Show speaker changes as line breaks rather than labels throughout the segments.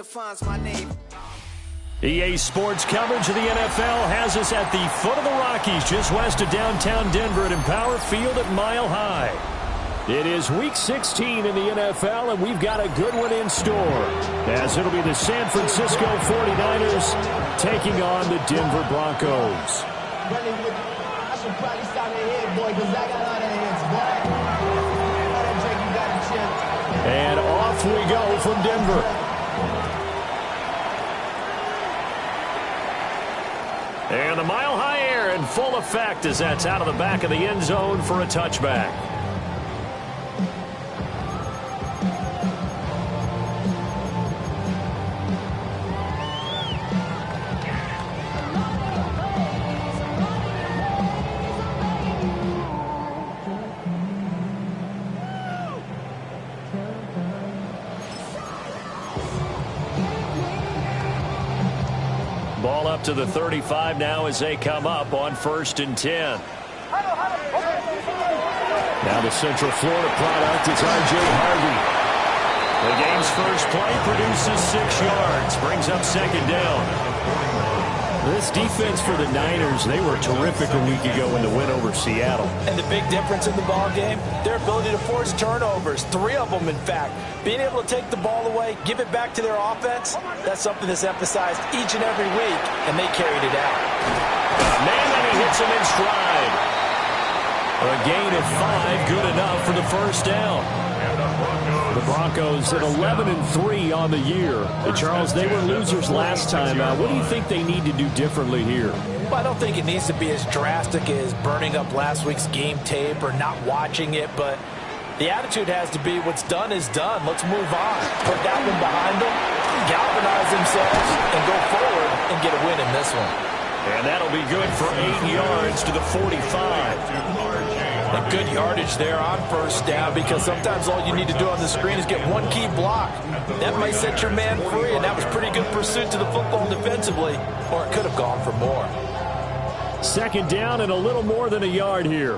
defines my name.
EA Sports coverage of the NFL has us at the foot of the Rockies, just west of downtown Denver at Empower Field at Mile High. It is Week 16 in the NFL, and we've got a good one in store, as it'll be the San Francisco 49ers taking on the Denver Broncos. And off we go from Denver. And the Mile High air in full effect as that's out of the back of the end zone for a touchback. Ball up to the 35 now as they come up on 1st and 10. Now the Central Florida product is R.J. Harvey. The game's first play produces 6 yards, brings up 2nd down. This defense for the Niners, they were terrific a week ago in the win over Seattle.
And the big difference in the ball game, their ability to force turnovers, 3 of them in fact. Being able to take the ball away, give it back to their offense, that's something that's emphasized each and every week, and they carried it out.
Man, and he hits him in stride. A gain of 5, good enough for the first down. The Broncos at 11-3 on the year. And Charles, they were losers last time. What do you think they need to do differently here?
Well, I don't think it needs to be as drastic as burning up last week's game tape or not watching it, but the attitude has to be what's done is done. Let's move on. Put that one behind them, galvanize themselves, and go forward and get a win in this one.
And that'll be good for 8 yards to the 45.
A good yardage there on first down, because sometimes all you need to do on the screen is get one key block. That might set your man free, and that was pretty good pursuit to the football defensively, or it could have gone for more.
2nd down and a little more than a yard here.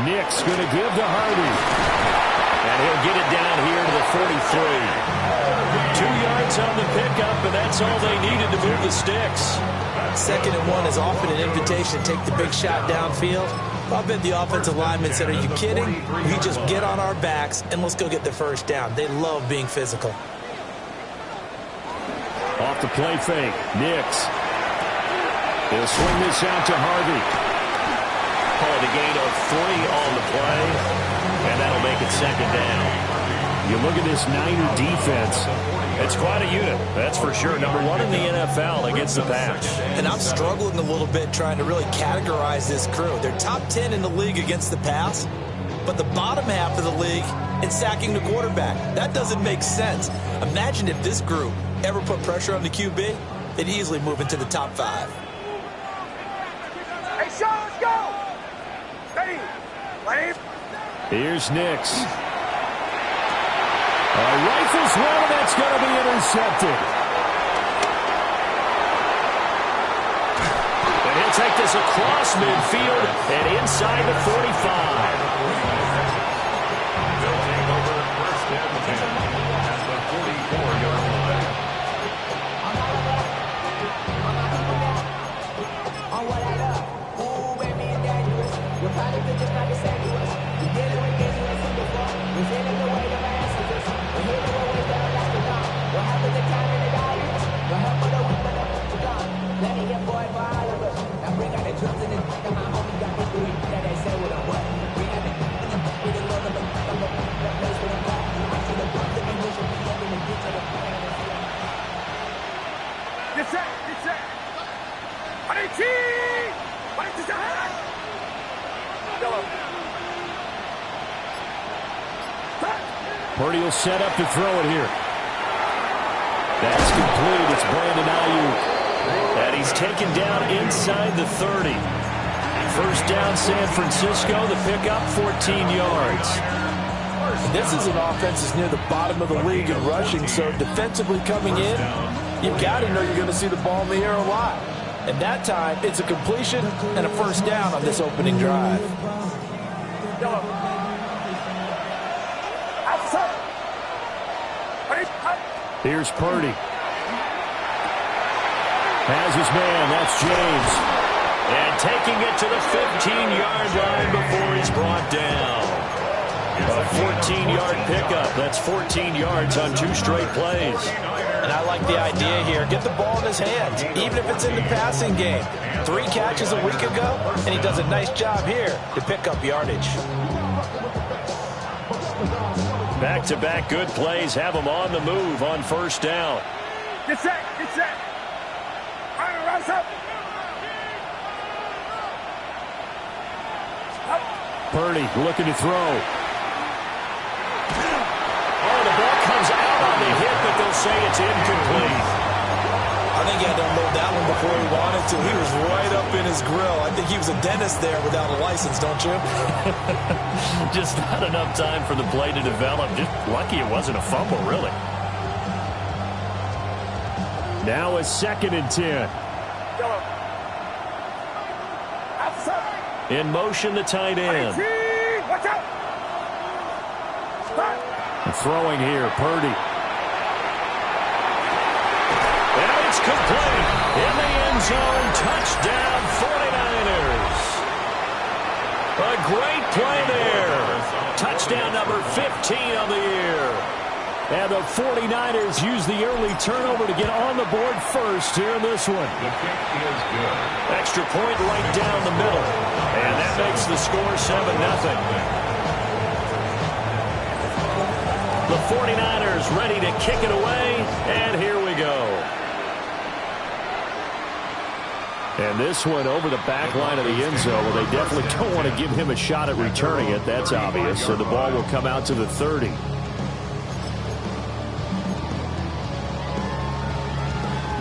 Nick's going to give to Harvey. And he'll get it down here to the 43. 2 yards on the pickup, and that's all they needed to move the sticks.
2nd and 1 is often an invitation to take the big shot downfield. I bet the offensive lineman said, are you kidding? We just get on our backs and let's go get the first down. They love being physical.
Off the play fake, Nix. He'll swing this out to Harvey. Called a gain of 3 on the play. And that'll make it 2nd down. You look at this Niner defense. It's quite a unit, that's for sure. Number 1 in the NFL against the pass.
And I'm struggling a little bit trying to really categorize this crew. They're top 10 in the league against the pass, but the bottom half of the league in sacking the quarterback. That doesn't make sense. Imagine if this group ever put pressure on the QB, they'd easily move into the top 5.
Hey, Sean, let's go! Ready? Ready?
Here's Nix. Rifles one, and that's going to be intercepted. And he'll take this across midfield and inside the 45. Purdy will set up to throw it here. That's complete. It's Brandon Ayuk. And he's taken down inside the 30. First down, San Francisco. The pickup, 14 yards.
This is an offense that's near the bottom of the league in rushing, so defensively coming in, you've got to know you're going to see the ball in the air a lot. And that time, it's a completion and a first down on this opening drive.
Yellow. Outside.
Here's Purdy. Has his man. That's James. And taking it to the 15-yard line before he's brought down. A 14-yard pickup. That's 14 yards on 2 straight plays.
And I like the idea here. Get the ball in his hands, even if it's in the passing game. 3 catches a week ago, and he does a nice job here to pick up yardage.
Back-to-back good plays have him on the move on first down.
Get set. Get set. Rise up.
Purdy looking to throw. Oh, the ball comes out on the hit, but they'll say it's incomplete.
I think he had to unload that one before he wanted to. He was right up in his grill. I think he was a dentist there without a license, don't you?
Just not enough time for the play to develop. Just lucky it wasn't a fumble, really. Now a 2nd and 10. In motion, the tight end.
Watch out.
And throwing here, Purdy. And it's complete. In the end zone, touchdown 49ers. A great play there. Touchdown number 15 of the year. And the 49ers use the early turnover to get on the board first here in this one. Extra point right down the middle. And that makes the score 7-0. The 49ers ready to kick it away. And here we go. And this one over the back line of the end zone. Well, they definitely don't want to give him a shot at returning it. That's obvious. So the ball will come out to the 30.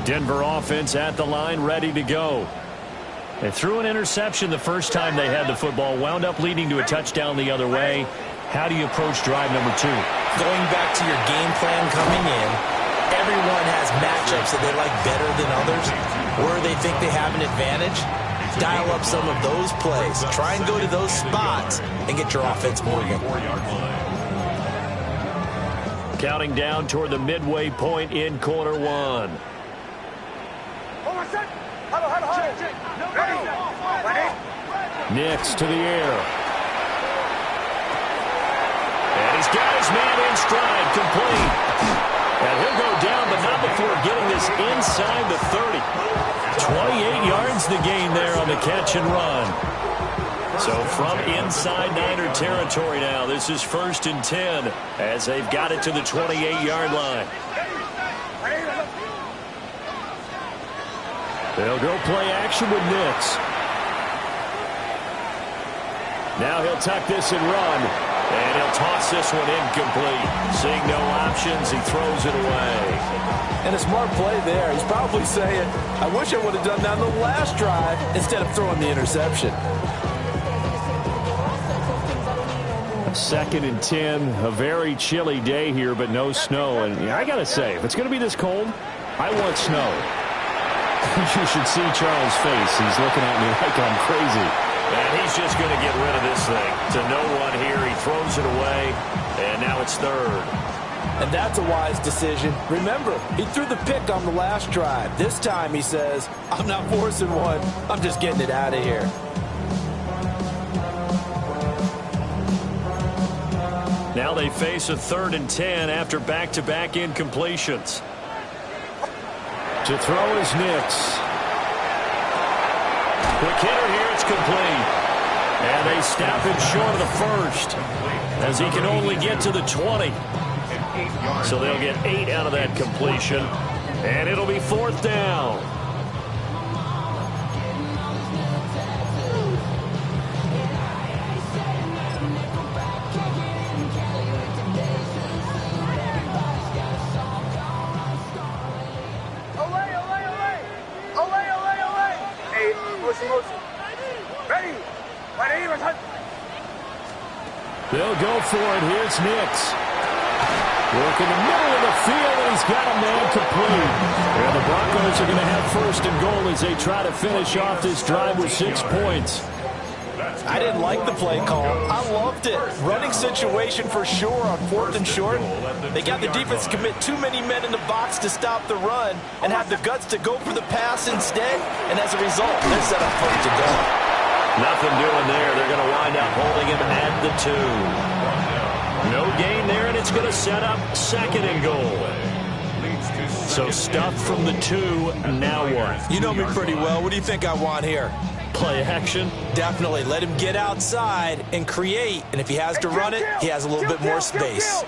Denver offense at the line, ready to go. They threw an interception the first time they had the football, wound up leading to a touchdown the other way. How do you approach drive number 2?
Going back to your game plan coming in, everyone has matchups that they like better than others, where they think they have an advantage. Dial up some of those plays. Try and go to those spots and get your offense moving.
Counting down toward the midway point in quarter 1. Nix to the air. And he's got his man in stride, complete. And he'll go down, but not before getting this inside the 30. 28 yards the gain there on the catch and run. So from inside Niner territory now, this is 1st and 10 as they've got it to the 28-yard line. They'll go play action with Nix. Now he'll tuck this and run. And he'll toss this one incomplete. Seeing no options, he throws it away.
And a smart play there. He's probably saying, I wish I would have done that on the last drive instead of throwing the interception.
2nd and 10. A very chilly day here, but no snow. And I got to say, if it's going to be this cold, I want snow. You should see Charles' face. He's looking at me like I'm crazy. And he's just going to get rid of this thing. To no one here, he throws it away, and now it's 3rd.
And that's a wise decision. Remember, he threw the pick on the last drive. This time he says, I'm not forcing one. I'm just getting it out of here.
Now they face a 3rd and 10 after back-to-back incompletions. To throw is Nix. Quick hitter here, it's complete. And they stop him short of the 1st as he can only get to the 20. So they'll get 8 out of that completion. And it'll be 4th down. They'll go for it. Here's Nix. Working the middle of the field, and he's got a man complete. And the Broncos are going to have first and goal as they try to finish off this drive with 6 points.
I didn't like the play call. I loved it. Running situation for sure on 4th and short. They got the defense to commit too many men in the box to stop the run and have the guts to go for the pass instead. And as a result, they're set up first and goal.
Nothing doing there. They're going to wind up holding him at the 2. No gain there, and it's going to set up 2nd and goal. So stuffed from the 2. Now what?
You know me pretty well. What do you think I want here?
Play action?
Definitely. Let him get outside and create. And if he has to run it, he has a little bit more space.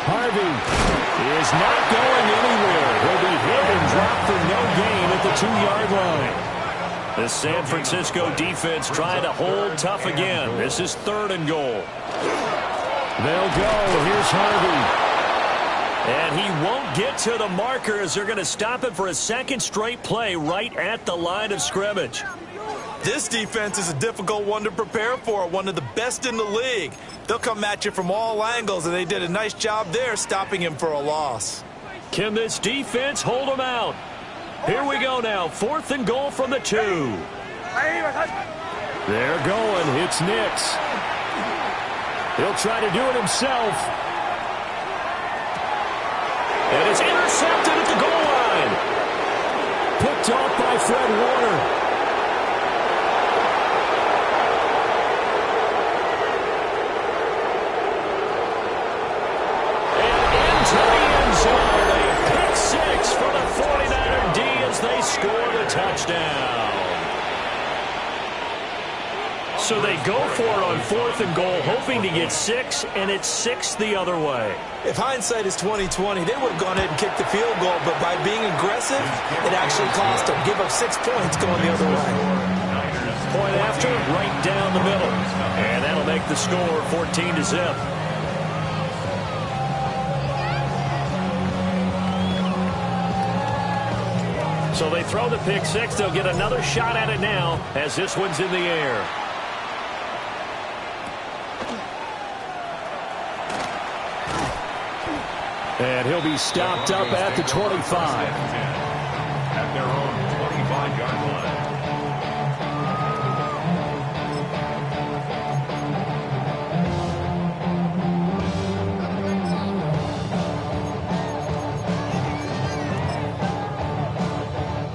Harvey is not going anywhere. He'll be hit and dropped for no gain at the 2-yard line. The San Francisco defense trying to hold tough again. This is 3rd and goal. They'll go. Here's Harvey. And he won't get to the markers. They're going to stop it for a 2nd straight play right at the line of scrimmage.
This defense is a difficult one to prepare for, one of the best in the league. They'll come at you from all angles, and they did a nice job there stopping him for a loss.
Can this defense hold him out? Here we go now. 4th and goal from the 2. They're going. It's Nix. He'll try to do it himself. And it's intercepted at the goal line. Picked off by Fred Warner. And into the end zone. A pick 6 for the 49er D as they score the touchdown. So they go for it on 4th and goal, hoping to get 6, and it's 6 the other way.
If hindsight is 20/20, they would have gone ahead and kicked the field goal, but by being aggressive, it actually cost them. Give up 6 points going the other way.
Point after, right down the middle. And that'll make the score 14-0. So they throw the pick 6. They'll get another shot at it now as this one's in the air. And he'll be stopped up at the 25. At their own 25-yard line.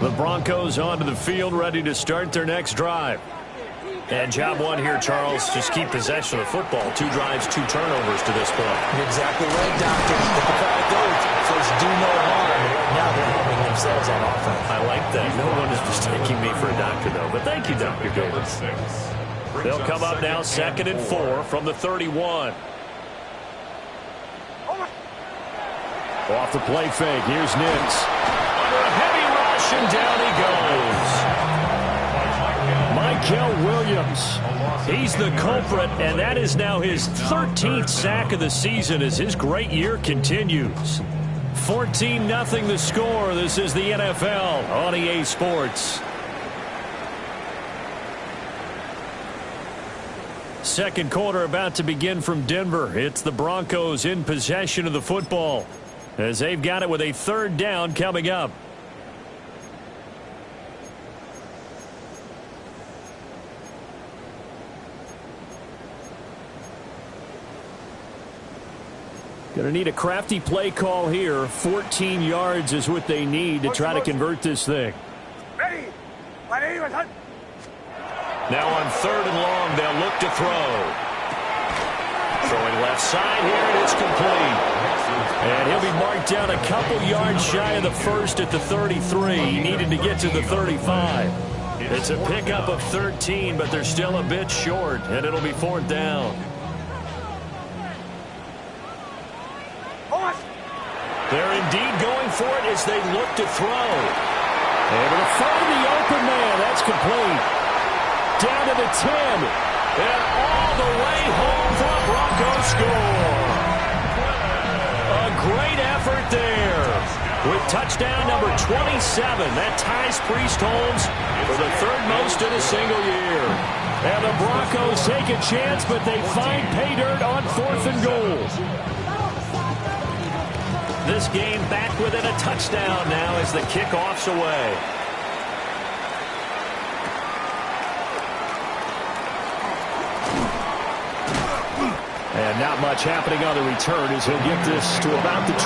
The Broncos onto the field, ready to start their next drive. And job one here, Charles, just keep possession of the football. 2 drives, 2 turnovers to this point.
You're exactly right, Doctor. But the fact goes, first do no harm. Now they're harming themselves on offense.
I like that. No one is mistaking me for a doctor, though. But thank you, Dr. Davis. They'll come up now 2nd and 4 from the 31. Off the play fake. Here's Nix. Under a heavy rush, and down he goes. Mykel Williams, he's the culprit, and that is now his 13th sack of the season as his great year continues. 14-0 the score. This is the NFL on EA Sports. Second quarter about to begin from Denver. It's the Broncos in possession of the football as they've got it with a 3rd down coming up. Going to need a crafty play call here. 14 yards is what they need to try to convert this thing. Now on 3rd and long, they'll look to throw. Throwing left side here, and it's complete. And he'll be marked down a couple yards shy of the 1st at the 33. He needed to get to the 35. It's a pickup of 13, but they're still a bit short, and it'll be 4th down. They're indeed going for it as they look to throw. Able to find the open man. That's complete. Down to the 10. And all the way home for a Broncos score. A great effort there. with touchdown number 27. That ties Priest Holmes for the third most in a single year. And the Broncos take a chance, but they find pay dirt on 4th and goal. This game back within a touchdown now as the kickoff's away. And not much happening on the return as he'll get this to about the 23.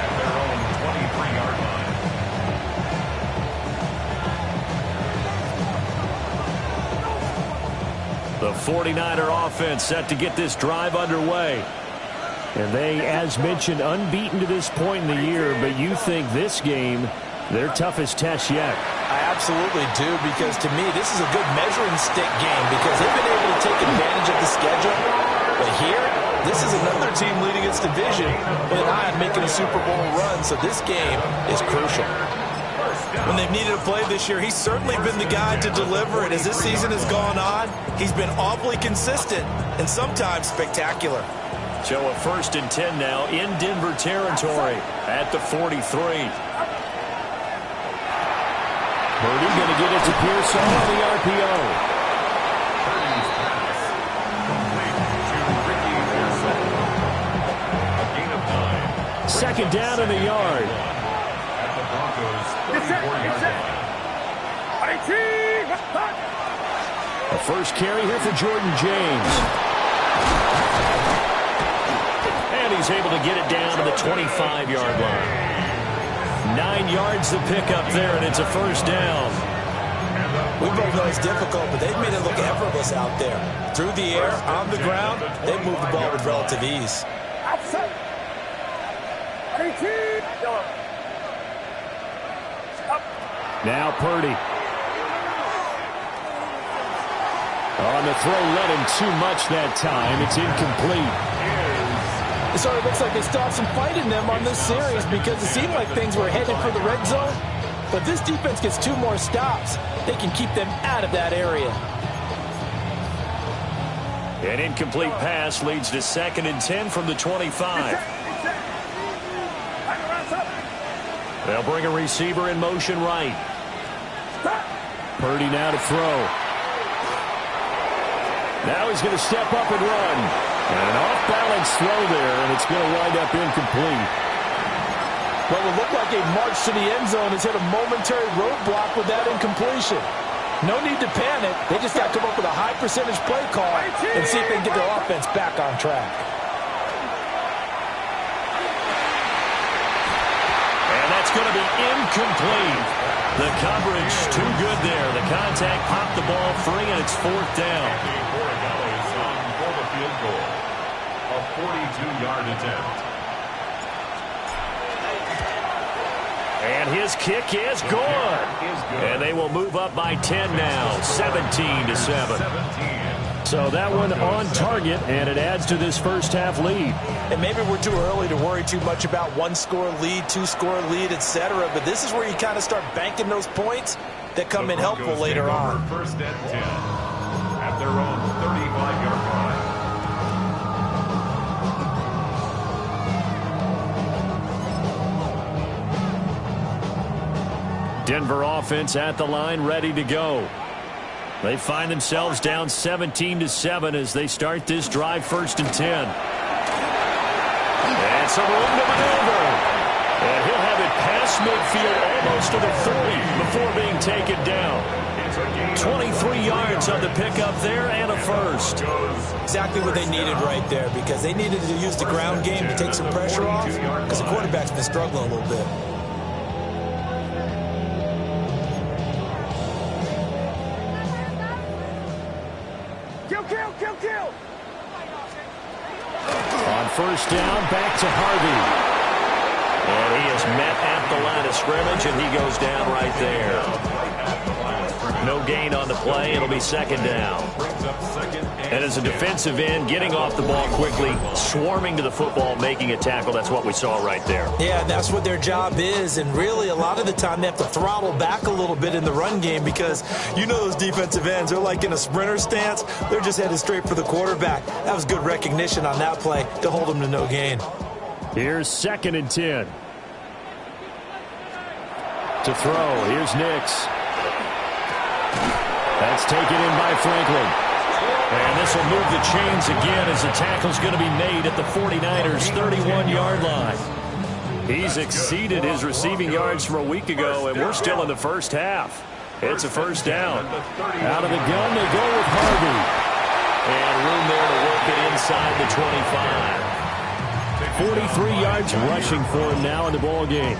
At their own 23-yard line.
The 49er offense set to get this drive underway. And they, as mentioned, unbeaten to this point in the year, but you think this game, their toughest test yet.
I absolutely do, because to me, this is a good measuring stick game because they've been able to take advantage of the schedule. But here, this is another team leading its division with an eye on making a Super Bowl run, so this game is crucial. When they've needed a play this year, he's certainly been the guy to deliver it. As this season has gone on, he's been awfully consistent and sometimes spectacular.
So a 1st and 10 now in Denver territory at the 43. Purdy going to get it to Pearson on the RPO.
Purdy's pass complete to Ricky Pearson. A gain of 9.
Second down in the yard.
At the Broncos' 34-yard line.
A first carry here for Jordan James. And he's able to get it down to the 25-yard line. 9 yards to pick up there, and it's a first down.
We both know it's difficult, but they've made it look effortless out there. Through the air, on the ground, they've moved the ball with relative ease.
Now Purdy. On the throw, led him too much that time. It's incomplete.
It sort of looks like they still have some fight in them on this series because it seemed like things were headed for the red zone. But this defense gets 2 more stops. They can keep them out of that area.
An incomplete pass leads to 2nd and 10 from the 25. They'll bring a receiver in motion right. Purdy now to throw. Now he's going to step up and run. And an off-balance throw there, and it's going to wind up incomplete.
What will look like a march to the end zone has hit a momentary roadblock with that incompletion. No need to panic. They just got to come up with a high percentage play call and see if they can get their offense back on track.
And that's going to be incomplete. The coverage too good there. The contact popped the ball free, and it's 4th down.
For the field goal. A 42-yard attempt.
And his kick is good. And they will move up by 10 now, 17-7. So that one on target, and it adds to this first half lead.
And maybe we're too early to worry too much about 1-score lead, 2-score lead, etc. But this is where you kind of start banking those points that come in helpful later on.
1st and 10 at their own 35-yard line.
Denver offense at the line, ready to go. They find themselves down 17-7 as they start this drive, 1st and 10. And some room to maneuver. And he'll have it past midfield almost to the 40 before being taken down. 23 yards on the pickup there and a first.
Exactly what they needed right there, because they needed to use the ground game to take some pressure off because the quarterback's been struggling a little bit.
Kill.
On 1st down, back to Harvey. And he is met at the line of scrimmage, and he goes down right there. No gain on the play. It'll be 2nd down. And as a defensive end, getting off the ball quickly, swarming to the football, making a tackle, that's what we saw right there.
Yeah, that's what their job is. And really, a lot of the time, they have to throttle back a little bit in the run game because you know those defensive ends, they're like in a sprinter stance. They're just headed straight for the quarterback. That was good recognition on that play to hold them to no gain.
Here's 2nd and 10. To throw, here's Nix. That's taken in by Franklin. And this will move the chains again as the tackle's going to be made at the 49ers' 31-yard line. He's exceeded his receiving yards from a week ago, and we're still in the first half. It's a first down. Out of the gun, they go with Harvey. And room there to work it inside the 25. 43 yards rushing for him now in the ball game.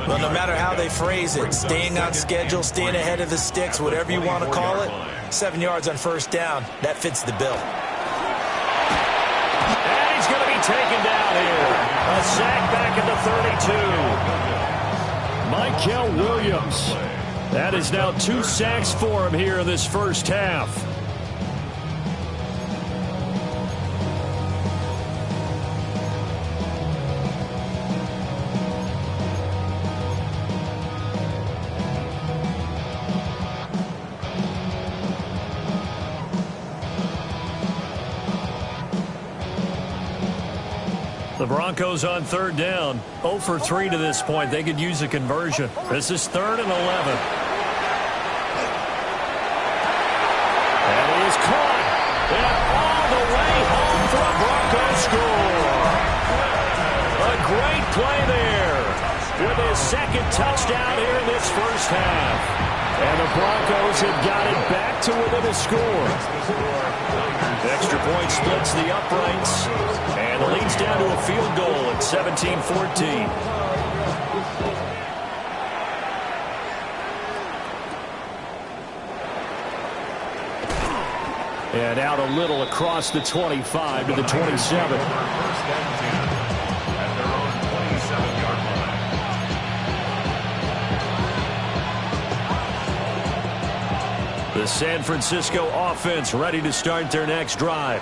Well, no matter how they phrase it, staying on schedule, staying ahead of the sticks, whatever you want to call it, 7 yards on first down, that fits the bill.
And he's going to be taken down here. A sack back at the 32. Mykel Williams. That is now 2 sacks for him here in this first half. The Broncos on third down. 0 for 3 to this point. They could use a conversion. This is 3rd and 11. And he is caught. And all the way home for a Broncos score. A great play there with his second touchdown here in this first half. And the Broncos have got it back to within a score. The extra point splits the uprights. And it leads down to a field goal at 17-14. And out a little across the 25 to the 27. The San Francisco offense ready to start their next drive.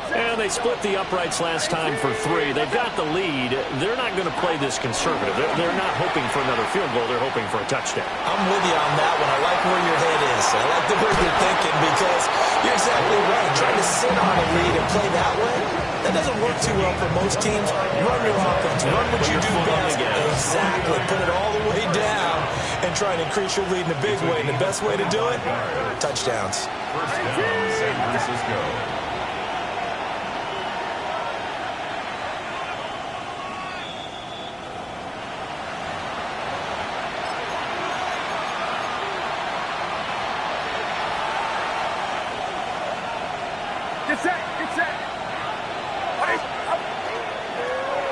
And they split the uprights last time for 3. They've got the lead. They're not going to play this conservative. They're not hoping for another field goal. They're hoping for a touchdown.
I'm with you on that one. I like where your head is. I like the way you're thinking because you're exactly right. Trying to sit on a lead and play that way, that doesn't work too well for most teams. Run your offense. Run what you do best. Exactly. Put it all the way down and try and increase your lead in a big way. And the best way to do it? Touchdowns.
First down, San Francisco.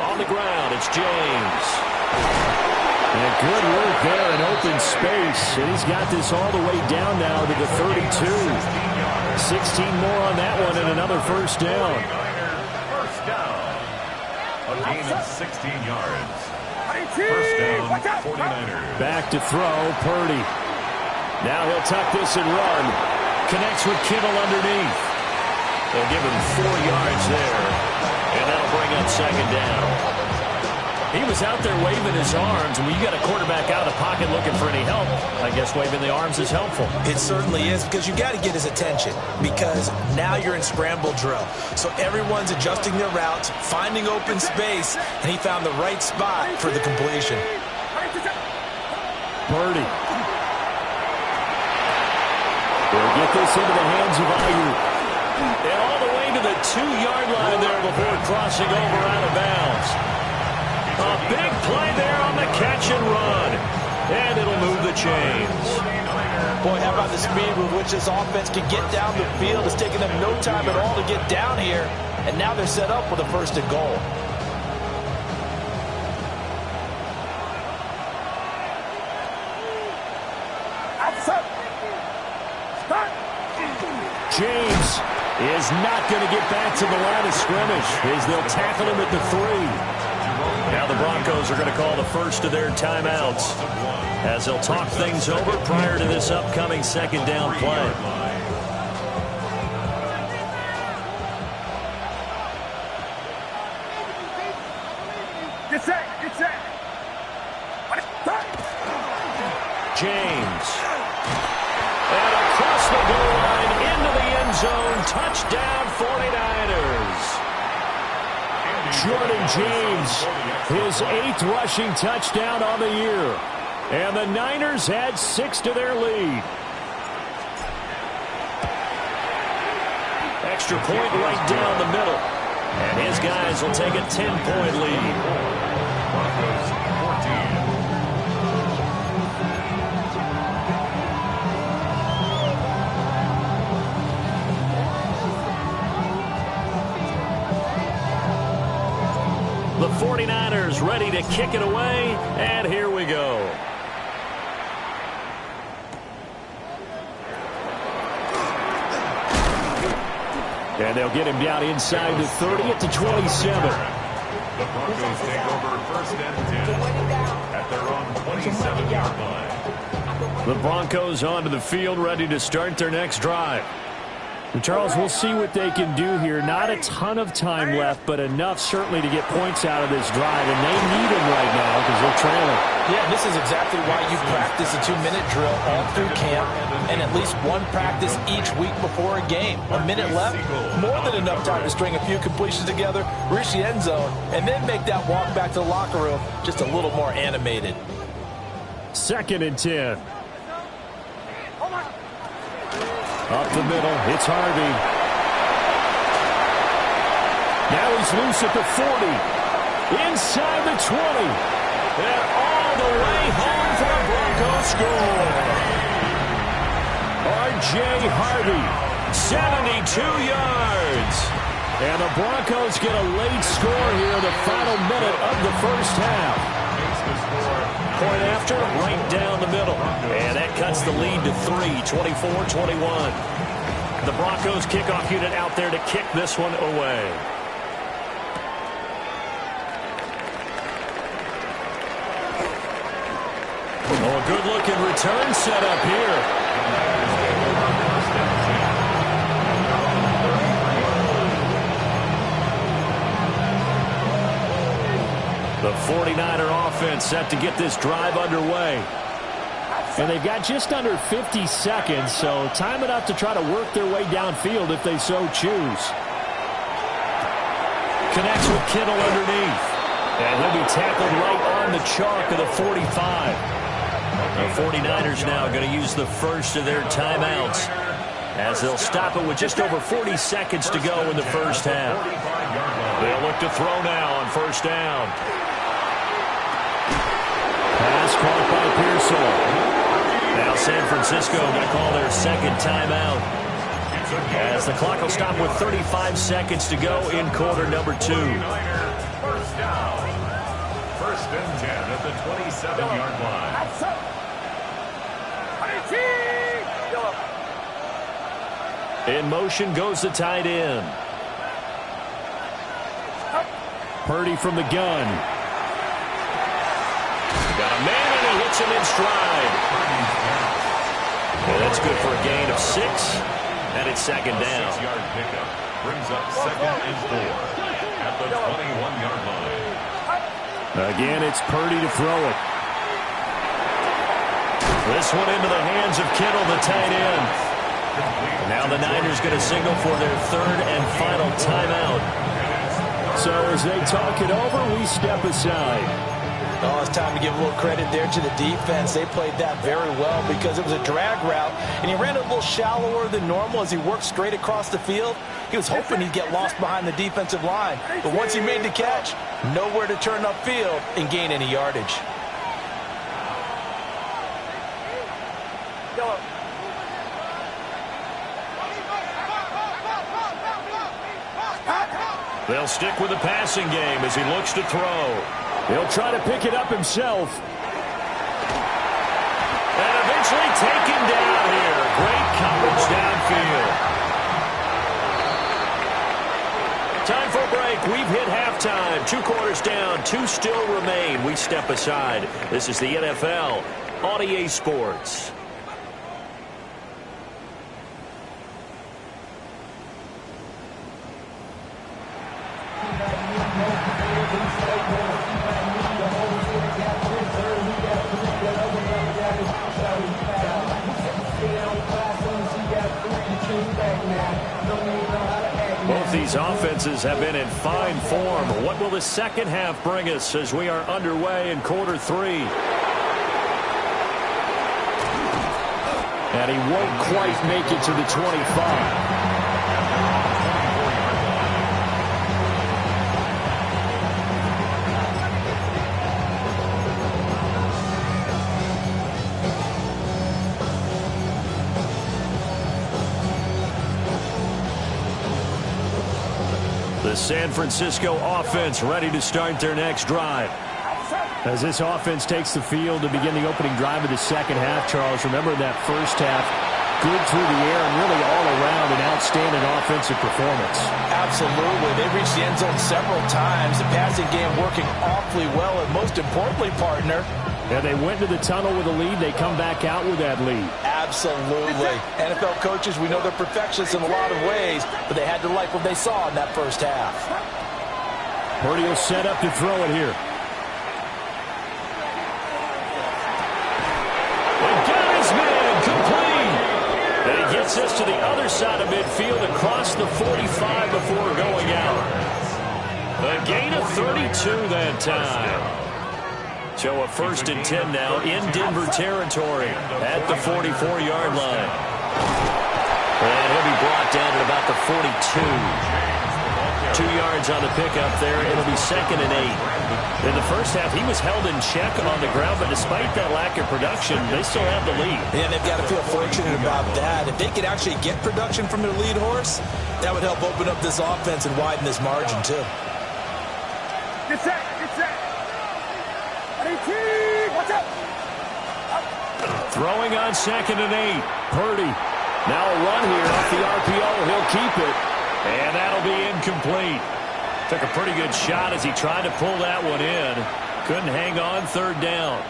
On the ground, it's James. And good work there in open space. And he's got this all the way down now to the 32. 16 more on that one and another first down.
First down. A gain of 16 yards. First down, 49ers.
Back to throw, Purdy. Now he'll tuck this and run. Connects with Kittle underneath. They'll give him 4 yards there. And that'll bring up second down. He was out there waving his arms, and when you got a quarterback out of the pocket looking for any help, I guess waving the arms is helpful.
It certainly is, because you got to get his attention, because now you're in scramble drill. So everyone's adjusting their routes, finding open space, and he found the right spot for the completion.
Purdy. They'll get this into the hands of Ayuk. And all the way to the 2-yard line there before crossing over out of bounds. A big play there on the catch and run. And it'll move the chains.
Boy, how about the speed with which this offense can get down the field? It's taken them no time at all to get down here. And now they're set up with a first and goal.
James is not going to get back to the line of scrimmage as they'll tackle him at the 3. Now the Broncos are going to call the first of their timeouts as they'll talk things over prior to this upcoming second down play. James. And across the goal line into the end zone. Touchdown 49ers. Jordan James, his 8th rushing touchdown on the year. And the Niners add 6 to their lead. Extra point right down the middle. And his guys will take a 10-point lead.
Broncos 14.
The 49ers ready to kick it away, and here we go. And they'll get him down inside the 30 at the 27.
The Broncos take over 1st and 10 at their own 27-yard line.
The Broncos onto the field, ready to start their next drive. And Charles, we'll see what they can do here. Not a ton of time left, but enough certainly to get points out of this drive, and they need them right now because they're trailing.
Yeah, this is exactly why you practice a 2-minute drill all through camp and at least one practice each week before a game. A minute left, more than enough time to string a few completions together, reach the end zone, and then make that walk back to the locker room just a little more animated.
2nd and 10. Up the middle, it's Harvey. Now he's loose at the 40. Inside the 20. And all the way home for a Broncos score. R.J. Harvey, 72 yards. And the Broncos get a late score here in the final minute of the first half. Point after, right down the middle. And that cuts the lead to 3, 24-21. The Broncos kickoff unit out there to kick this one away. Oh, a good-looking return set up here. The 49er offense set to get this drive underway. And they've got just under 50 seconds, so time enough to try to work their way downfield if they so choose. Connects with Kittle underneath. And he'll be tackled right on the chalk of the 45. The 49ers now going to use the first of their timeouts as they'll stop it with just over 40 seconds to go in the first half. They'll look to throw now on 1st down. Pass caught by Pearsall. Now San Francisco going to call their 2nd timeout as the clock will stop with 35 seconds to go in quarter number 2.
1st down. 1st and 10 at the 27-yard line.
In motion goes the tight end. Purdy from the gun. Got a man and he hits him in stride. And that's good for a gain of 6. And it's 2nd down.
6-yard pickup brings up 2nd and 4 at the 21-yard line.
Again, it's Purdy to throw it. This one into the hands of Kittle, the tight end. Now the Niners going to signal for their 3rd and final timeout. So as they talk it over, we step aside.
Oh, it's time to give a little credit there to the defense. They played that very well because it was a drag route, and he ran a little shallower than normal as he worked straight across the field. He was hoping he'd get lost behind the defensive line, but once he made the catch, nowhere to turn upfield and gain any yardage.
They'll stick with the passing game as he looks to throw. He'll try to pick it up himself. And eventually taken down here. Great coverage downfield. Time for a break. We've hit halftime. 2 quarters down. 2 still remain. We step aside. This is the NFL on EA Sports. Both these offenses have been in fine form. What will the second half bring us as we are underway in quarter 3? And he won't quite make it to the 25. The San Francisco offense ready to start their next drive. As this offense takes the field to begin the opening drive of the second half, Charles, remember that first half, good through the air and really all around an outstanding offensive performance.
Absolutely. They reached the end zone several times. The passing game working awfully well, and most importantly, partner,
and they went to the tunnel with a lead. They come back out with that lead.
Absolutely. NFL coaches, we know they're perfectionists in a lot of ways, but they had to like what they saw in that first half.
Purdy will set up to throw it here. And got his man complete. And he gets us to the other side of midfield across the 45 before going out. A gain of 32 that time. So a 1st and 10 now in Denver territory at the 44-yard line. And he'll be brought down at about the 42. 2 yards on the pickup there. It'll be 2nd and 8. In the first half, he was held in check on the ground, but despite that lack of production, they still have the lead.
And they've got to feel fortunate about that. If they could actually get production from their lead horse, that would help open up this offense and widen this margin, too.
Get set, get set. Watch out.
Throwing on 2nd and 8. Purdy. Now a run here off the RPO. He'll keep it. And that'll be incomplete. Took a pretty good shot as he tried to pull that one in. Couldn't hang on 3rd down.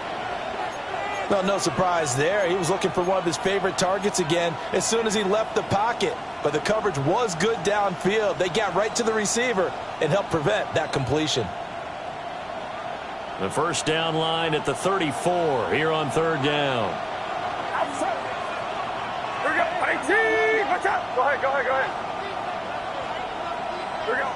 Well, no surprise there. He was looking for one of his favorite targets again as soon as he left the pocket. But the coverage was good downfield. They got right to the receiver and helped prevent that completion.
The first down line at the 34 here on 3rd down.
Outside. Here we go. 18. Watch out. Go ahead, go ahead, go ahead. Here we go.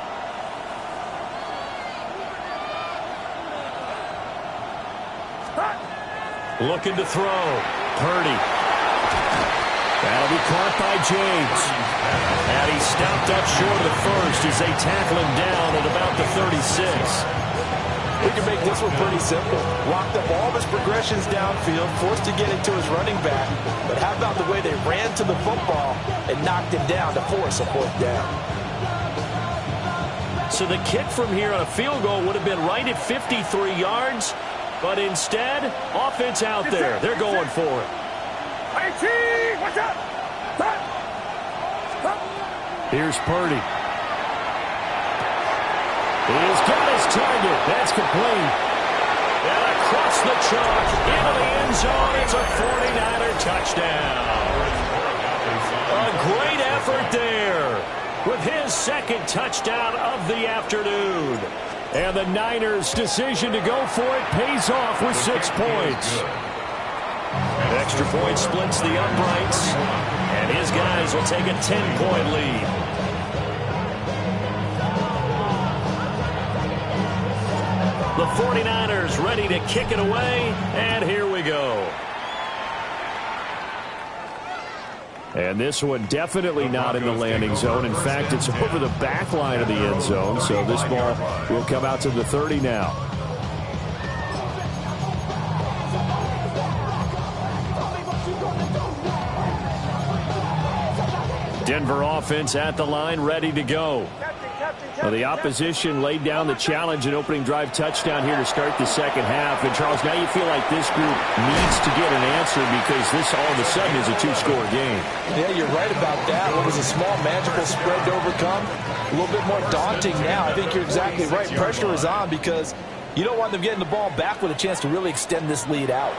Looking to throw. Purdy. That'll be caught by James. And he stopped up short of the first as they tackle him down at about the 36.
We can make this one pretty simple. Locked up all of his progressions downfield, forced to get it to his running back. But how about the way they ran to the football and knocked him down to force a 4th down?
So the kick from here on a field goal would have been right at 53 yards. But instead, offense out there. They're going for it.
18. Watch out.
Here's Purdy. He's got his target. That's complete. And across the chalk, into the end zone. It's a 49er touchdown. A great effort there with his 2nd touchdown of the afternoon. And the Niners' decision to go for it pays off with 6 points. An extra point splits the uprights. And his guys will take a 10-point lead. The 49ers ready to kick it away, and here we go. And this one definitely not in the landing zone. In fact, it's over the back line of the end zone, so this ball will come out to the 30 now. Denver offense at the line, ready to go. Well, the opposition laid down the challenge and opening drive touchdown here to start the second half. And, Charles, now you feel like this group needs to get an answer because this all of a sudden is a 2-score game.
Yeah, you're right about that. What was a small, magical spread to overcome? A little bit more daunting now. I think you're exactly right. Pressure is on because you don't want them getting the ball back with a chance to really extend this lead out.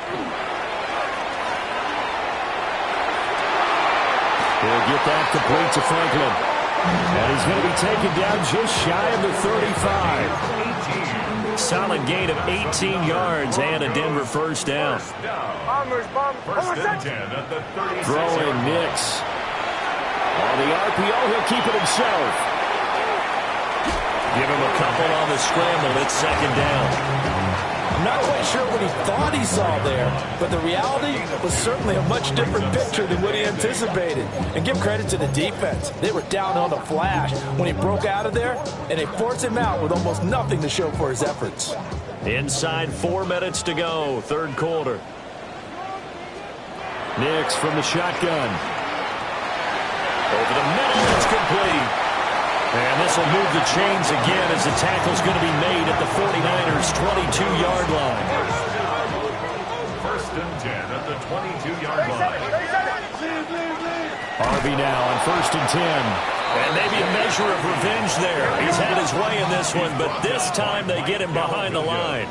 He'll get that complete to Franklin. And he's going to be taken down just shy of the 35. Solid gain of 18 yards and a Denver first down.
Bombers.
Throwing Nix. On the RPO, he'll keep it himself. Give him a couple on the scramble. It's 2nd down.
I'm not quite sure what he thought he saw there, but the reality was certainly a much different picture than what he anticipated. And give credit to the defense. They were down on the flash when he broke out of there, and they forced him out with almost nothing to show for his efforts.
Inside 4 minutes to go, third quarter. Nix from the shotgun. Over the middle, it's complete. And this will move the chains again as the tackle's going to be made at the 49ers' 22-yard line.
First and 10 at the 22-yard line.
Harvey now on first and 10. And maybe a measure of revenge there. He's had his way in this one, but this time they get him behind the line.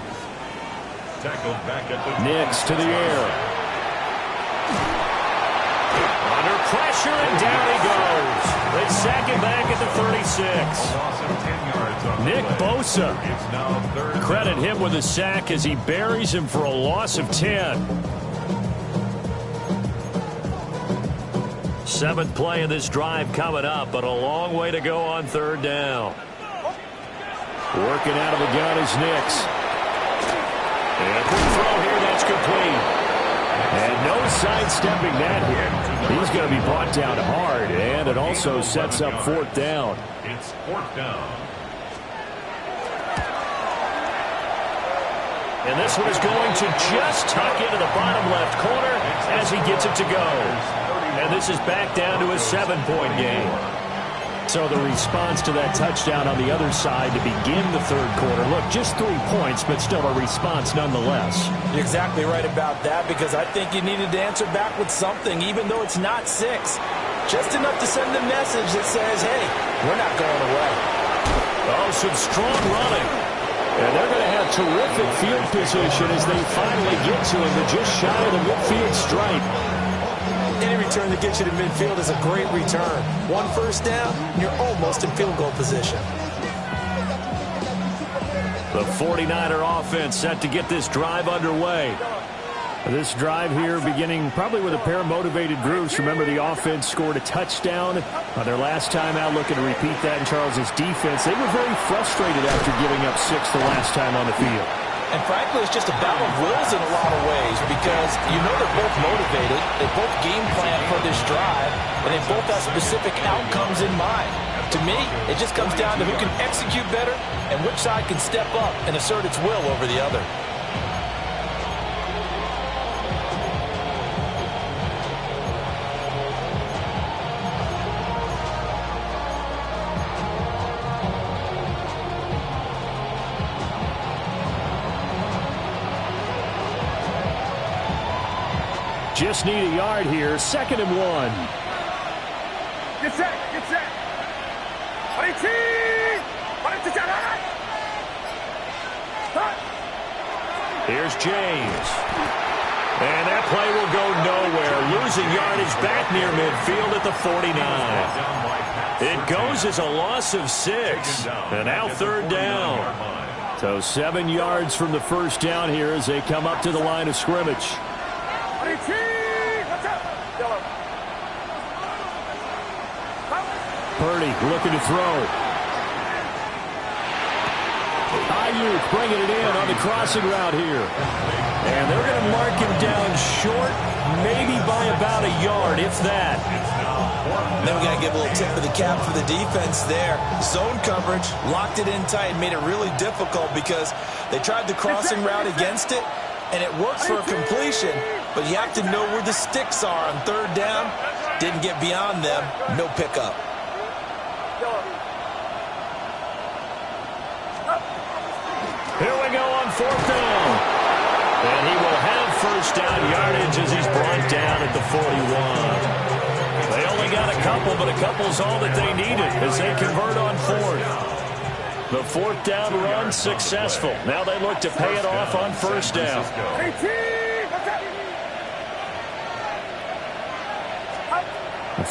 Tackled back at the
Nix to the air. Under pressure, and down he goes. They sack him back at the 36.
loss of 10 yards on the
Nick
play.
Bosa.
It's now third.
Credit him with a sack as he buries him for a loss of 10. Seventh play of this drive coming up, but a long way to go on third down. Working out of the gun is Nix. And quick throw here, that's complete. And no sidestepping that hit. He's going to be brought down hard, and it also sets up fourth down.
It's fourth down.
And this one is going to just tuck into the bottom left corner as he gets it to go. And this is back down to a 7-point game. So the response to that touchdown on the other side to begin the third quarter. Look, just 3 points, but still a response nonetheless.
You're exactly right about that, because I think you needed to answer back with something, even though it's not 6. Just enough to send a message that says, hey, we're not going away.
Oh, some strong running. And they're going to have terrific field position as they finally get to him. They're just shy of the midfield stripe.
Any return that gets you to midfield is a great return. One first down, you're almost in field goal position.
The 49er offense set to get this drive underway. This drive here beginning probably with a pair of motivated groups. Remember, the offense scored a touchdown on their last time out, looking to repeat that in Charles's defense. They were very frustrated after giving up 6 the last time on the field.
And frankly, it's just a battle of wills in a lot of ways, because you know they're both motivated, they both game plan for this drive, and they both have specific outcomes in mind. To me, it just comes down to who can execute better and which side can step up and assert its will over the other.
Just need a yard here. 2nd and 1.
Get set, get set.
Here's James. And that play will go nowhere. Losing yardage back near midfield at the 49. It goes as a loss of 6. And now third down. So 7 yards from the first down here as they come up to the line of scrimmage. Purdy looking to throw. Ayuk bringing it in on the crossing route here. And they're going to mark him down short, maybe by about a yard, if that.
Then we got to give a little tip of the cap for the defense there. Zone coverage, locked it in tight, made it really difficult because they tried the crossing route against it, and it worked for a completion, but you have to know where the sticks are on third down. Didn't get beyond them, no pickup.
Here we go on fourth down. And he will have first down yardage as he's brought down at the 41. They only got a couple, but a couple's all that they needed as they convert on fourth. The fourth down run successful. Now they look to pay it off on first down.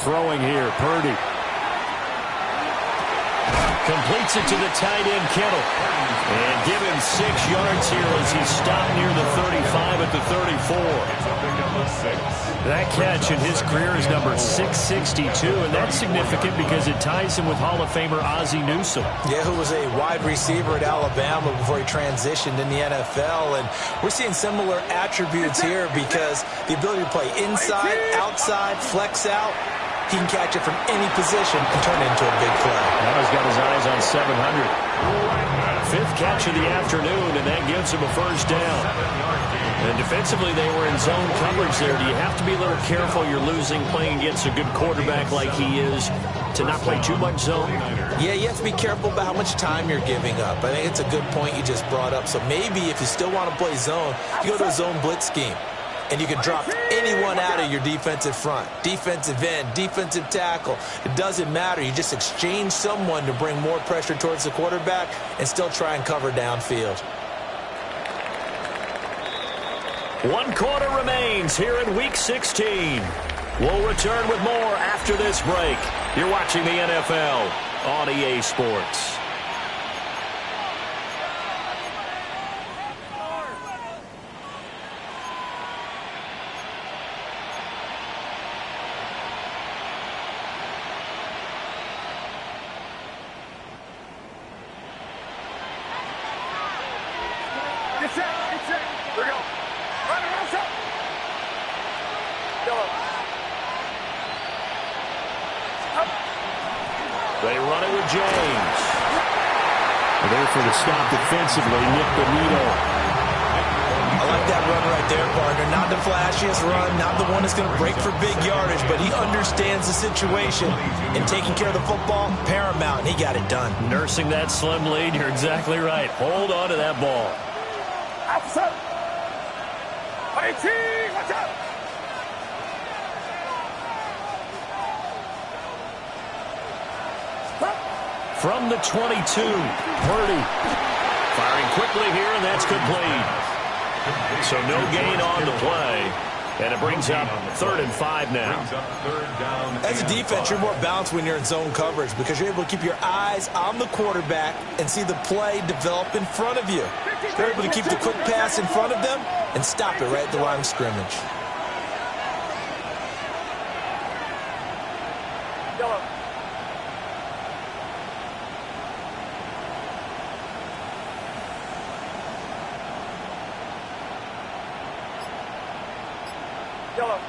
Throwing here, Purdy. Completes it to the tight end, Kittle. And give him 6 yards here as he's stopped near the 35 at the 34. That catch in his career is number 662, and that's significant because it ties him with Hall of Famer Ozzie Newsome.
Yeah, who was a wide receiver at Alabama before he transitioned in the NFL. And we're seeing similar attributes here because the ability to play inside, outside, flex out, he can catch it from any position and turn it into a big play.
Now he's got his eyes on 700. Fifth catch of the afternoon, and that gives him a first down. And defensively, they were in zone coverage there. Do you have to be a little careful? You're losing playing against a good quarterback like he is to not play too much zone?
Yeah, you have to be careful about how much time you're giving up. I think it's a good point you just brought up. So maybe if you still want to play zone, you go to a zone blitz scheme. And you can drop anyone out of your defensive front. Defensive end, defensive tackle. It doesn't matter. You just exchange someone to bring more pressure towards the quarterback and still try and cover downfield.
1 quarter remains here in Week 16. We'll return with more after this break. You're watching the NFL on EA Sports. They run it with James. There for the stop defensively, Nick Bonito.
I like that run right there, partner. Not the flashiest run, not the one that's going to break for big yardage, but he understands the situation, and taking care of the football, paramount, and he got it done.
Nursing that slim lead, you're exactly right. Hold on to that ball.
Outside. 18, watch out.
From the 22, Purdy. Firing quickly here, and that's complete. So no gain on the play. And it brings up 3rd and 5 now.
As a defense, you're more balanced when you're in zone coverage because you're able to keep your eyes on the quarterback and see the play develop in front of you. You're able to keep the quick pass in front of them and stop it right at the line of scrimmage.
Yellow. Yellow.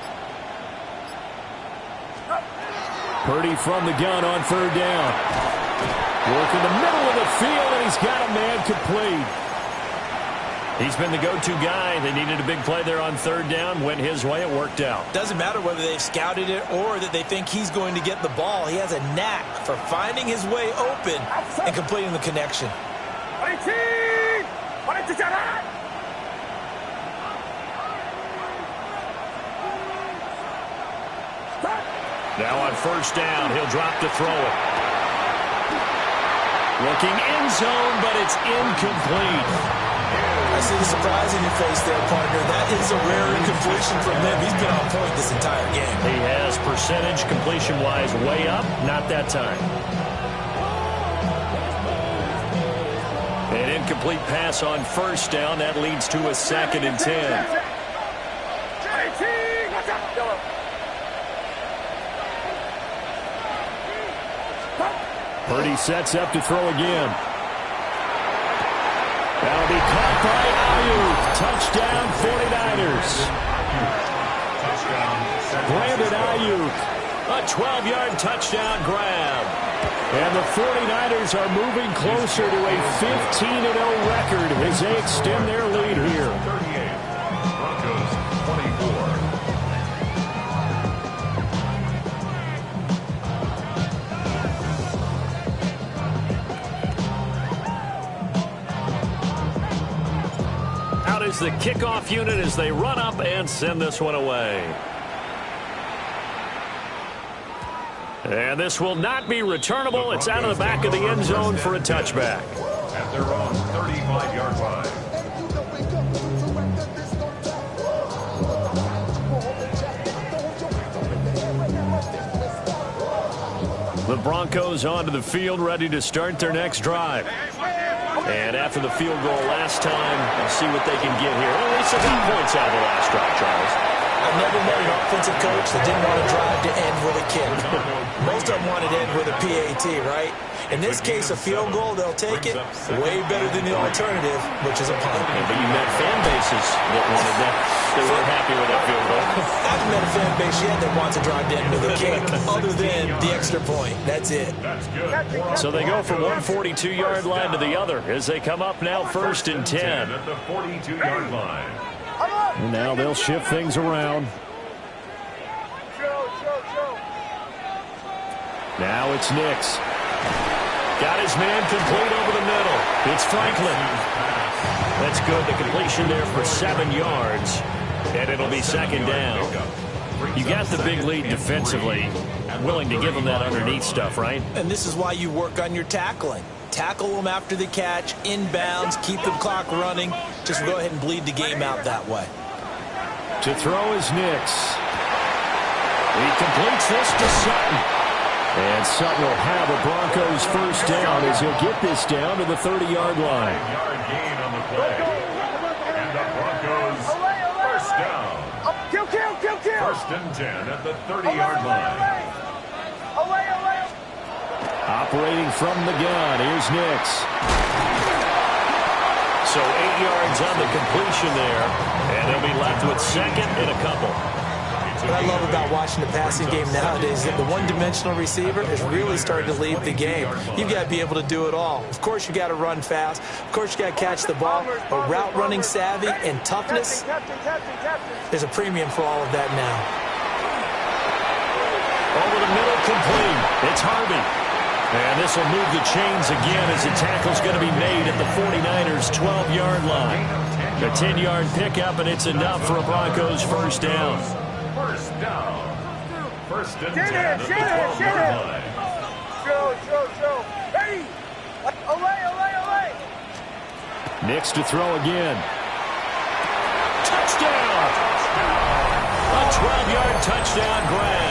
Purdy from the gun on 3rd down. Work in the middle of the field, and he's got a man complete. He's been the go-to guy. They needed a big play there on 3rd down. Went his way. It worked out.
Doesn't matter whether they've scouted it or that they think he's going to get the ball. He has a knack for finding his way open and completing the connection.
18!
Now on 1st down, he'll drop to throw it. Looking end zone, but it's incomplete.
I see the surprise in your face there, partner. That is a rare incompletion from him. He's been on point this entire game.
He has percentage completion-wise way up. Not that time. An incomplete pass on 1st down. That leads to a 2nd and 10.
18! Watch out! Yellow.
Purdy sets up to throw again. That'll be caught by Ayuk. Touchdown, 49ers. Brandon Ayuk, a 12-yard touchdown grab. And the 49ers are moving closer to a 15-0 record as they extend their lead here.
38. Broncos 24.
Out is the kickoff unit as they run up and send this one away. And this will not be returnable. It's out of the back of the end zone for a touchback.
At their own 35-yard line.
The Broncos onto the field, ready to start their next drive. And after the field goal last time, we'll see what they can get here. At least they got points out of the last drive, Charles.
I've never offensive coach that didn't want to drive to end with a kick. Most of them wanted to end with a PAT, right? In this case, a field goal, they'll take it. Way better than the alternative, which is a punt.
Yeah, but you met fan bases that wanted that. They weren't happy with that field goal.
I haven't met a fan base yet that wants to drive to end with a kick, other than the extra point. That's it.
So they go from 142-yard line to the other as they come up now 1st and 10.
At the 42-yard line.
And now they'll shift things around. Now it's Nix. Got his man complete over the middle. It's Franklin. That's good. The completion there for 7 yards. And it'll be 2nd down. You got the big lead defensively. Willing to give them that underneath stuff, right?
And this is why you work on your tackling. Tackle them after the catch, inbounds, keep the clock running. Just go ahead and bleed the game out that way.
To throw is Nix. He completes this to Sutton. And Sutton will have a Broncos 1st down as he'll get this down to the 30-yard line.
9-yard gain on the play. And the Broncos 1st down. 1st and 10 at the 30-yard line.
Operating from the gun, here's Nix. So 8 yards on the completion there, and they'll be left with 2nd and a couple.
What I love about watching the passing game nowadays is that the one-dimensional receiver is really starting to lead the game. You've got to be able to do it all. Of course, you got to run fast. Of course, you got to catch the ball. But route running savvy and toughness, there's a premium for all of that now.
Over the middle, complete. It's Harvey. And this will move the chains again as the tackle's going to be made at the 49ers' 12-yard line. A 10-yard pickup, and it's enough for a Broncos 1st down.
1st down. 1st and 10 at the 12-yard line.
Show. Ready. Away.
Nix to throw again. Touchdown! A 12-yard touchdown grab.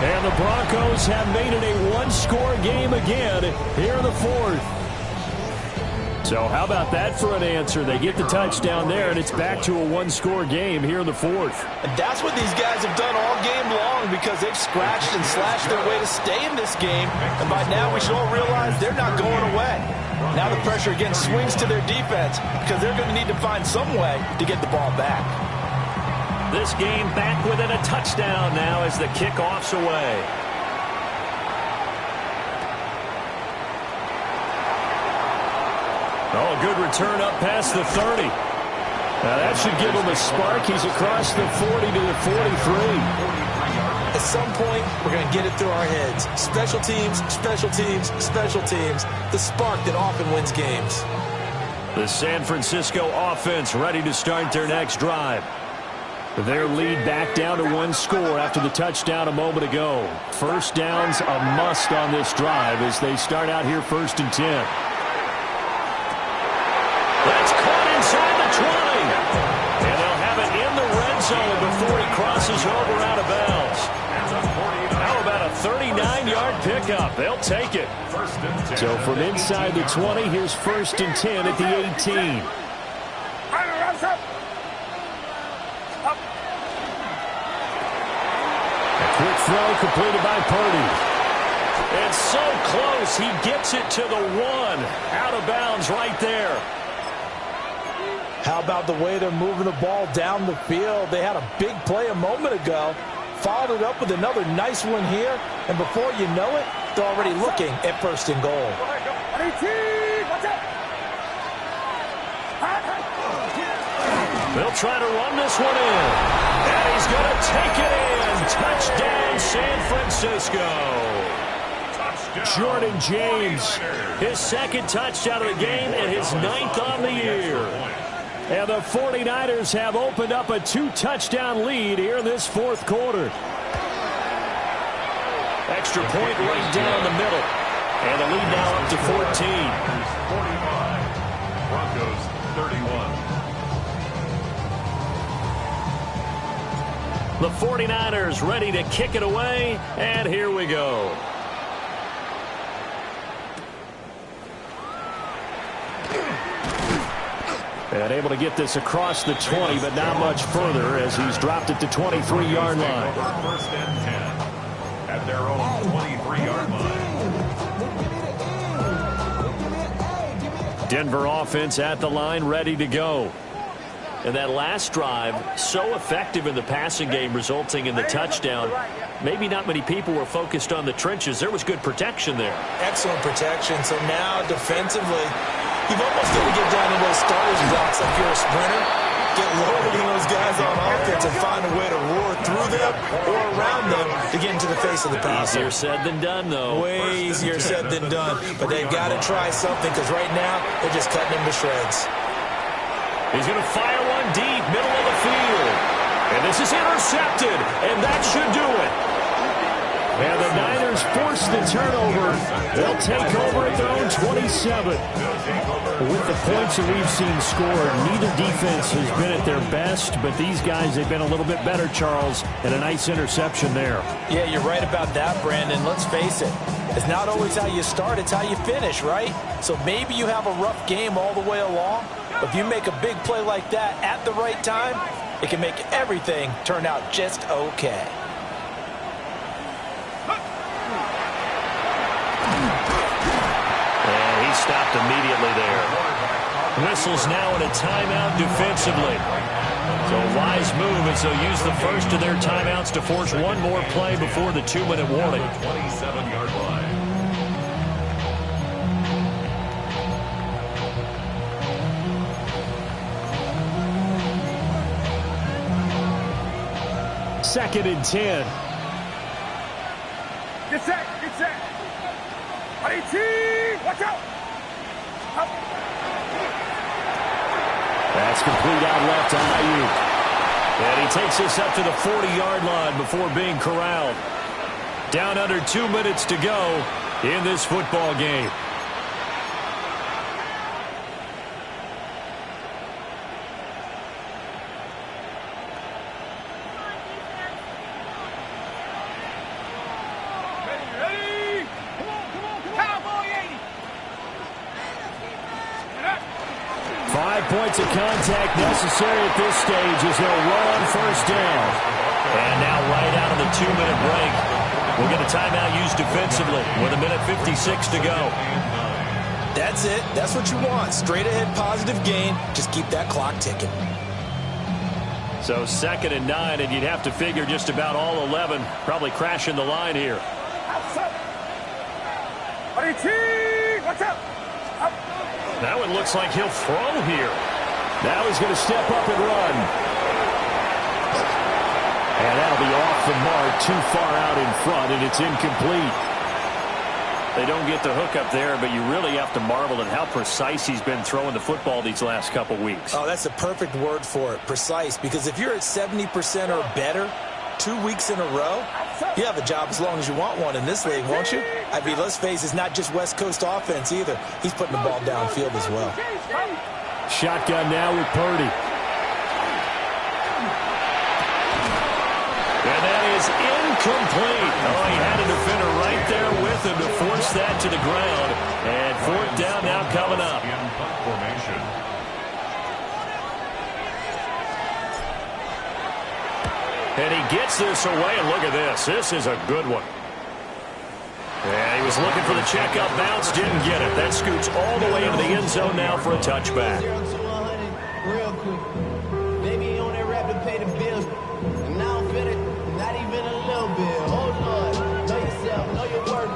And the Broncos have made it a one-score game again here in the 4th. So how about that for an answer? They get the touchdown there, and it's back to a one-score game here in the 4th.
And that's what these guys have done all game long because they've scratched and slashed their way to stay in this game. And by now we should all realize they're not going away. Now the pressure again swings to their defense because they're going to need to find some way to get the ball back.
This game back within a touchdown now as the kickoff's away. Oh, good return up past the 30. Now that should give him a spark. He's across the 40 to the 43.
At some point, we're going to get it through our heads. Special teams. The spark that often wins games.
The San Francisco offense ready to start their next drive. Their lead back down to one score after the touchdown a moment ago. 1st down's a must on this drive as they start out here 1st and 10. That's caught inside the 20. And they'll have it in the red zone before he crosses over out of bounds. How about a 39-yard pickup? They'll take it. So from inside the 20, here's 1st and 10 at the 18. Quick throw completed by Purdy. It's so close. He gets it to the 1. Out of bounds right there.
How about the way they're moving the ball down the field? They had a big play a moment ago. Followed it up with another nice one here. And before you know it, they're already looking at 1st and goal.
They'll try to run this one in. And he's going to take it in. Touchdown, San Francisco. Jordan James, his 2nd touchdown of the game and his 9th on the year. And the 49ers have opened up a 2-touchdown lead here in this 4th quarter. Extra point right down the middle. And the lead now up to 14.
45. Broncos 31.
The 49ers ready to kick it away, and here we go. And able to get this across the 20, but not much further as he's dropped it to 23-yard line.
First and 10 at their own 23-yard line.
Denver offense at the line, ready to go. And that last drive, so effective in the passing game, resulting in the touchdown. Maybe not many people were focused on the trenches. There was good protection there.
Excellent protection. So now defensively, you've almost got to get down to those starters blocks like you're a sprinter. Get lower than those guys on offense and find a way to roar through them or around them to get into the face of the passer.
Easier said than done, though.
Way easier said than done. But they've got to try something because right now they're just cutting him to shreds.
He's going to fire one deep, middle of the field. And this is intercepted, and that should do it. And the Niners force the turnover. They'll take over at their own 27. With the points that we've seen scored, neither defense has been at their best, but these guys, they've been a little bit better, Charles, and a nice interception there.
Yeah, you're right about that, Brandon. Let's face it. It's not always how you start, it's how you finish, right? So maybe you have a rough game all the way along, but if you make a big play like that at the right time, it can make everything turn out just okay.
And he stopped immediately there. Whistles now in a timeout defensively. So a wise move as they'll use the first of their timeouts to force one more play before the 2-minute warning.
27-yard line.
Second and 10.
Get set, get set. Watch out.
That's complete out left to Ayuk. And he takes us up to the 40-yard line before being corralled. Down under 2 minutes to go in this football game.
Ready? Come on. Cowboy 80.
5 points of contact necessary at this stage as they'll run on first down. And now right out of the 2-minute break, we'll get a timeout used defensively with 1:56 to go.
That's it. That's what you want. Straight ahead positive gain. Just keep that clock ticking.
So 2nd and 9, and you'd have to figure just about all 11 probably crashing the line here.
Watch out.
Now it looks like he'll throw here. Now he's going to step up and run. And that'll be off the mark, too far out in front, and it's incomplete. They don't get the hook up there, but you really have to marvel at how precise he's been throwing the football these last couple weeks.
Oh, that's the perfect word for it, precise, because if you're at 70% or better 2 weeks in a row, you have a job as long as you want one in this league, won't you? I mean, let's face it, it's not just West Coast offense either. He's putting the ball downfield as well.
Shotgun now with Purdy. And that is incomplete. Oh, he had a defender right there with him to force that to the ground. And 4th down now coming up.
In punt formation.
And he gets this away, and look at this. This is a good one. And he was looking for the check-up bounce, didn't get it. That scoots all the way into the end zone now for a touchback.
0 to 100 real quick. Baby on that rap to pay the bills. And I don't feel it, not even a little bit. Oh, Lord, know yourself, know your worth.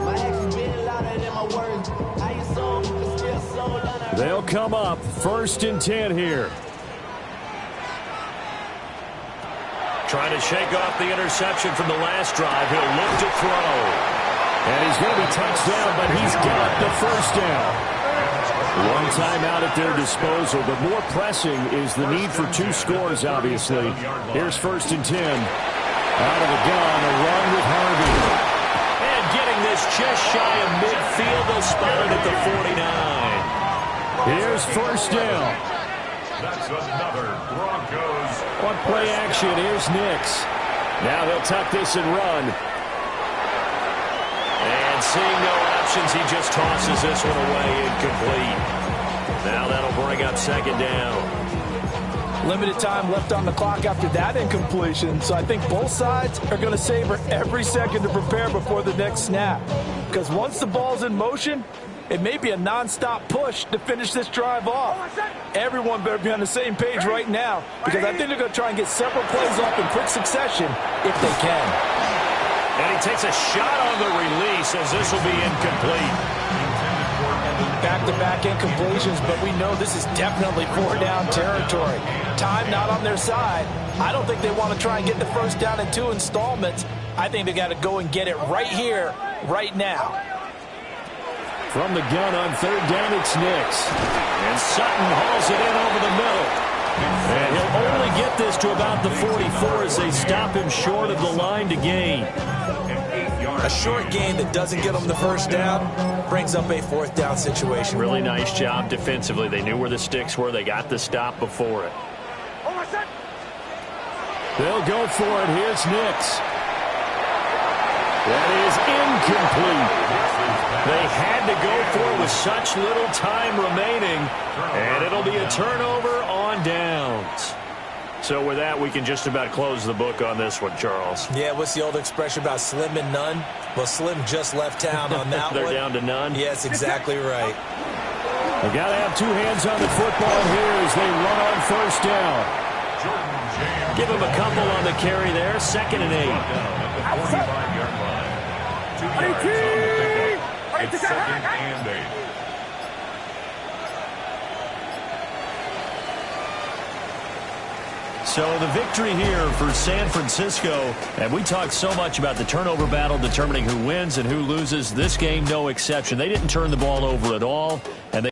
My actions being louder than my words. How you sold, but still sold on her.
They'll come up 1st and 10 here. Trying to shake off the interception from the last drive. He'll look to throw. And he's going to be touched down, but he's got the first down. One timeout at their disposal, but more pressing is the need for 2 scores, obviously. Here's 1st and 10. Out of the gun, a run with Harvey. And getting this just shy of midfield, they'll spot it at the 49. Here's 1st down.
That's another Broncos.
On play action, here's Nix. Now he'll tuck this and run. And seeing no options, he just tosses this one away incomplete. Now that'll bring up second down.
Limited time left on the clock after that incompletion, so I think both sides are going to savor every second to prepare before the next snap. Because once the ball's in motion, it may be a non-stop push to finish this drive off. Everyone better be on the same page right now, because I think they're going to try and get several plays off in quick succession if they can.
And he takes a shot on the release as this will be incomplete.
Back-to-back incompletions, but we know this is definitely four-down territory. Time not on their side. I don't think they want to try and get the first down in 2 installments. I think they got to go and get it right here, right now.
From the gun on third down, it's Nix. And Sutton hauls it in over the middle. And he'll only get this to about the 44 as they stop him short of the line to gain.
A short gain that doesn't get them the first down brings up a fourth down situation.
Really nice job defensively. They knew where the sticks were. They got the stop before it. They'll go for it. Here's Nix. That is incomplete. They had to go for it with such little time remaining, and it'll be a turnover on downs. So with that, we can just about close the book on this one, Charles.
Yeah, what's the old expression about slim and none? Well, Slim just left town on that
They're
one.
down to none?
Yes, exactly right.
They got to have two hands on the football here as they run on first down. Give him a couple on the carry there. 2nd and 8.
It's 2nd and 8.
So the victory here for San Francisco, and we talked so much about the turnover battle determining who wins and who loses. This game, no exception. They didn't turn the ball over at all, and they